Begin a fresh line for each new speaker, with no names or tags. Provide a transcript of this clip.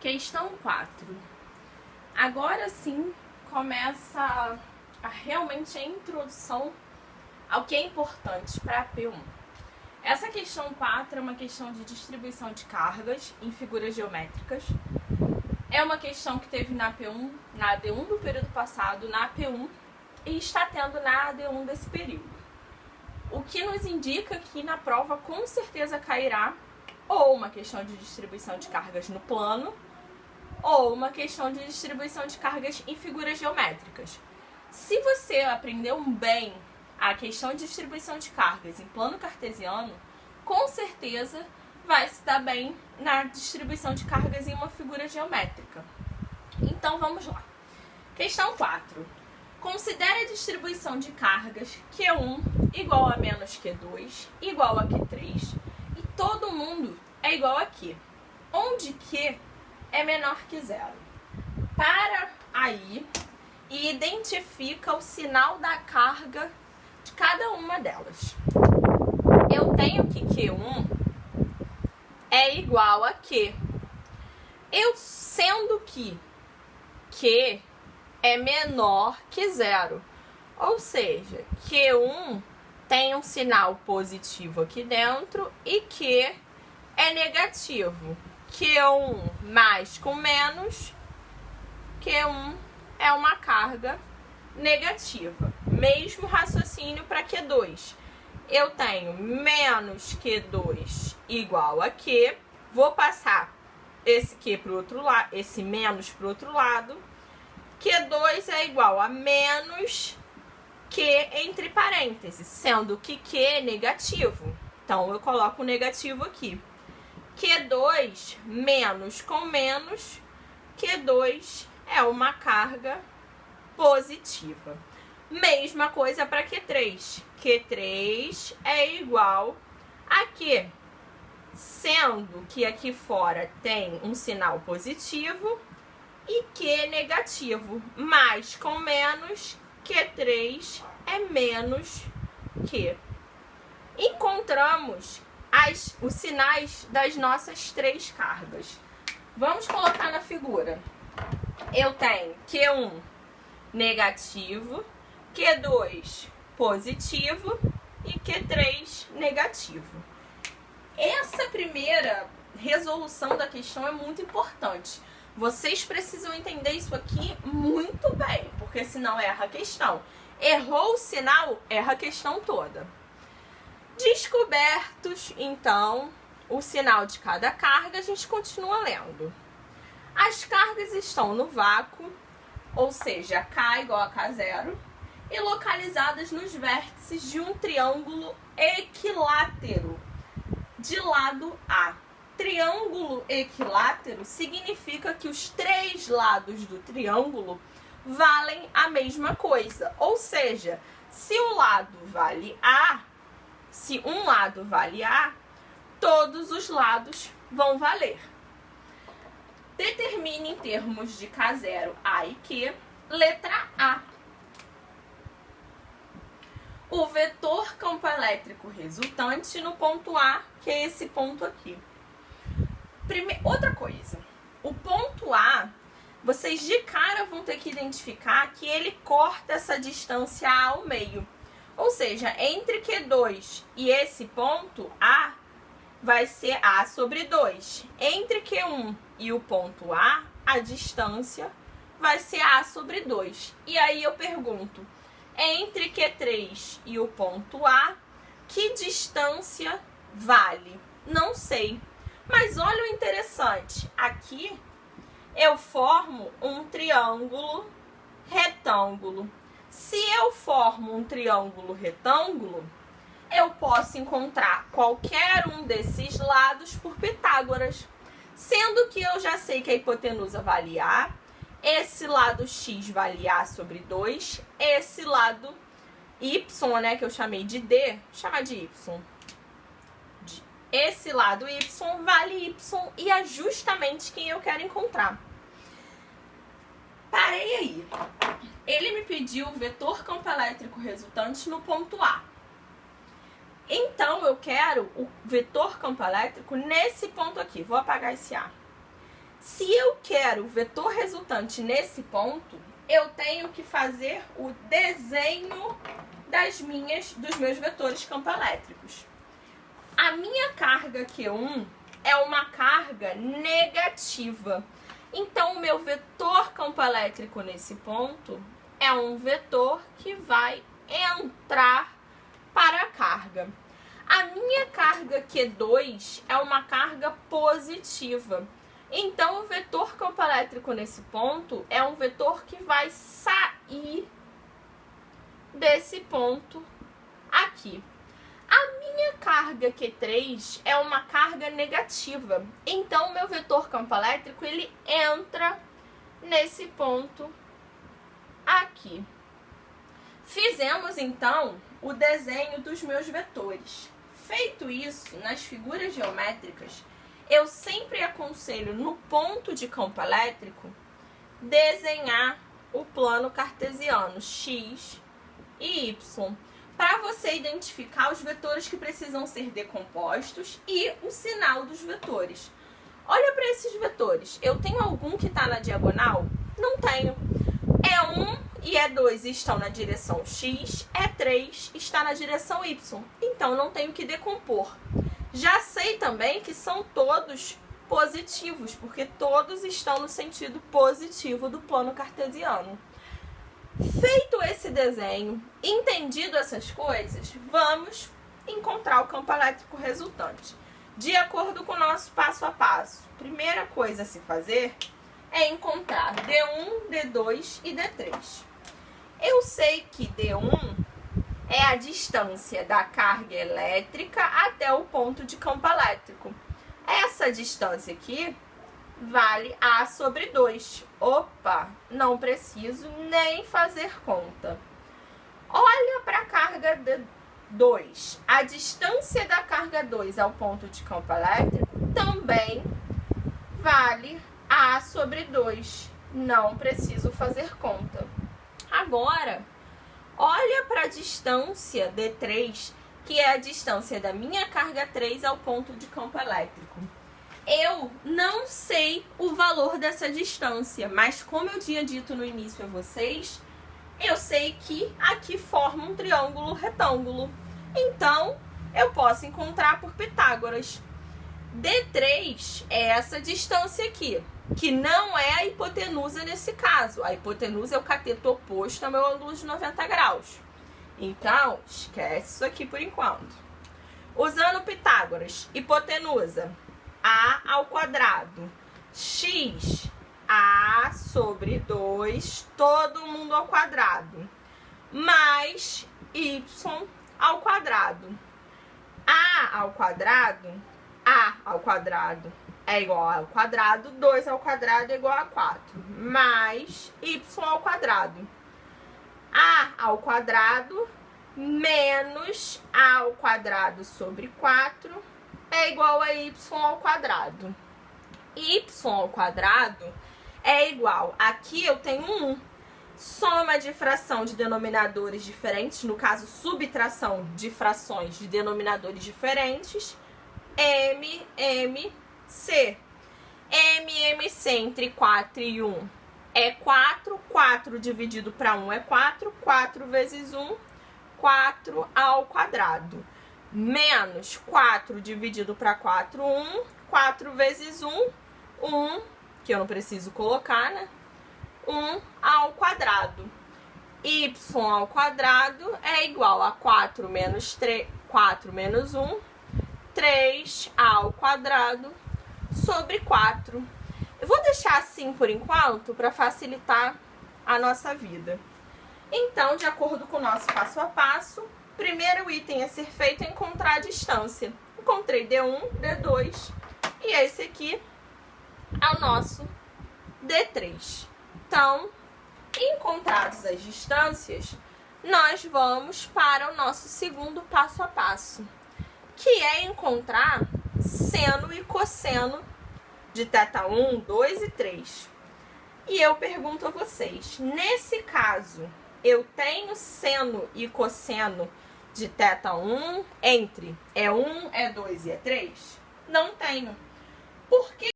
Questão 4. Agora sim começa realmente a introdução ao que é importante para a P1. Essa questão 4 é uma questão de distribuição de cargas em figuras geométricas. É uma questão que teve na P1, na AD1 do período passado, na P1 e está tendo na AD1 desse período. O que nos indica que na prova com certeza cairá ou uma questão de distribuição de cargas no plano ou uma questão de distribuição de cargas em figuras geométricas. Se você aprendeu bem a questão de distribuição de cargas em plano cartesiano, com certeza vai se dar bem na distribuição de cargas em uma figura geométrica. Então vamos lá. Questão 4. Considere a distribuição de cargas Q1 igual a menos Q2 igual a Q3 e todo mundo é igual a Q, onde Q é menor que zero. Para aí e identifica o sinal da carga de cada uma delas. Eu tenho que Q1 é igual a Q. Eu sendo que Q é menor que zero. Ou seja, Q1 tem um sinal positivo aqui dentro e Q é negativo. Q1 mais com menos, Q1 é uma carga negativa. Mesmo raciocínio para Q2. Eu tenho menos Q2 igual a Q. Vou passar esse Q para o outro lado, esse menos para o outro lado. Q2 é igual a menos Q entre parênteses, sendo que Q é negativo. Então, eu coloco o negativo aqui. Q2 menos com menos, Q2 é uma carga positiva. Mesma coisa para Q3. Q3 é igual a Q, sendo que aqui fora tem um sinal positivo e Q negativo. Mais com menos, Q3 é menos Q. Encontramos os sinais das nossas três cargas. Vamos colocar na figura. Eu tenho Q1 negativo, Q2 positivo e Q3 negativo. Essa primeira resolução da questão é muito importante. Vocês precisam entender isso aqui muito bem, porque senão erra a questão. Errou o sinal, erra a questão toda. Descobertos, então, o sinal de cada carga, a gente continua lendo. As cargas estão no vácuo, ou seja, K igual a K0, e localizadas nos vértices de um triângulo equilátero de lado A. Triângulo equilátero significa que os três lados do triângulo valem a mesma coisa. Ou seja, se o lado vale A, se um lado vale A, todos os lados vão valer. Determine em termos de K0, A e Q, letra A. O vetor campo elétrico resultante no ponto A, que é esse ponto aqui. Outra coisa, o ponto A, vocês de cara vão ter que identificar que ele corta essa distância A ao meio. Ou seja, entre Q2 e esse ponto A, vai ser A sobre 2. Entre Q1 e o ponto A, a distância vai ser A sobre 2. E aí eu pergunto, entre Q3 e o ponto A, que distância vale? Não sei. Mas olha o interessante, aqui eu formo um triângulo retângulo. Se eu formo um triângulo retângulo, eu posso encontrar qualquer um desses lados por Pitágoras. Sendo que eu já sei que a hipotenusa vale A, esse lado X vale A sobre 2, esse lado Y, né, que eu chamei de D, vou chamar de Y. Esse lado Y vale Y e é justamente quem eu quero encontrar. Parei aí. Ele me pediu o vetor campo elétrico resultante no ponto A. Então, eu quero o vetor campo elétrico nesse ponto aqui. Vou apagar esse A. Se eu quero o vetor resultante nesse ponto, eu tenho que fazer o desenho dos meus vetores campo elétricos. A minha carga Q1 é uma carga negativa. Então, o meu vetor campo elétrico nesse ponto é um vetor que vai entrar para a carga. A minha carga Q2 é uma carga positiva. Então, o vetor campo elétrico nesse ponto é um vetor que vai sair desse ponto aqui. A minha carga Q3 é uma carga negativa. Então, o meu vetor campo elétrico, ele entra nesse ponto aqui. Fizemos, então, o desenho dos meus vetores. Feito isso, nas figuras geométricas, eu sempre aconselho, no ponto de campo elétrico, desenhar o plano cartesiano x e y, para você identificar os vetores que precisam ser decompostos e o sinal dos vetores. Olha para esses vetores. Eu tenho algum que está na diagonal? Não tenho. E1 e E2 estão na direção x, E3 está na direção y. Então, não tenho que decompor. Já sei também que são todos positivos, porque todos estão no sentido positivo do plano cartesiano. Feito esse desenho, entendido essas coisas, vamos encontrar o campo elétrico resultante. De acordo com o nosso passo a passo, primeira coisa a se fazer é encontrar D1, D2 e D3. Eu sei que D1 é a distância da carga elétrica até o ponto de campo elétrico. Essa distância aqui vale A sobre 2. Opa, não preciso nem fazer conta. Olha para a carga D2. A distância da carga 2 ao ponto de campo elétrico também vale A sobre 2. Não preciso fazer conta. Agora, olha para a distância D3, que é a distância da minha carga 3 ao ponto de campo elétrico. Eu não sei o valor dessa distância, mas como eu tinha dito no início a vocês, eu sei que aqui forma um triângulo retângulo. Então, eu posso encontrar por Pitágoras. D3 é essa distância aqui, que não é a hipotenusa nesse caso. A hipotenusa é o cateto oposto ao meu ângulo de 90 graus. Então, esquece isso aqui por enquanto. Usando Pitágoras, hipotenusa, A ao quadrado, x, A sobre 2, todo mundo ao quadrado, mais y ao quadrado. A ao quadrado é igual ao quadrado, 2 ao quadrado é igual a 4, mais y ao quadrado. A ao quadrado menos A ao quadrado sobre 4 é igual a y ao quadrado. Y ao quadrado é igual, aqui eu tenho 1, soma de fração de denominadores diferentes, no caso subtração de frações de denominadores diferentes, MMC. MMC entre 4 e 1 é 4, 4 dividido para 1 é 4, 4 vezes 1, 4 ao quadrado. Menos 4 dividido para 4, 1, 4 vezes 1, 1, que eu não preciso colocar, né? 1 ao quadrado. Y ao quadrado é igual a 4 menos 1, 3 ao quadrado sobre 4. Eu vou deixar assim por enquanto para facilitar a nossa vida. Então, de acordo com o nosso passo a passo, primeiro item a ser feito é encontrar a distância. Encontrei D1, D2 e esse aqui é o nosso D3. Então, encontradas as distâncias, nós vamos para o nosso segundo passo a passo, que é encontrar seno e cosseno de θ1, 2 e 3. E eu pergunto a vocês, nesse caso, eu tenho seno e cosseno de θ1 entre E1, E2 e E3? Não tenho. Por que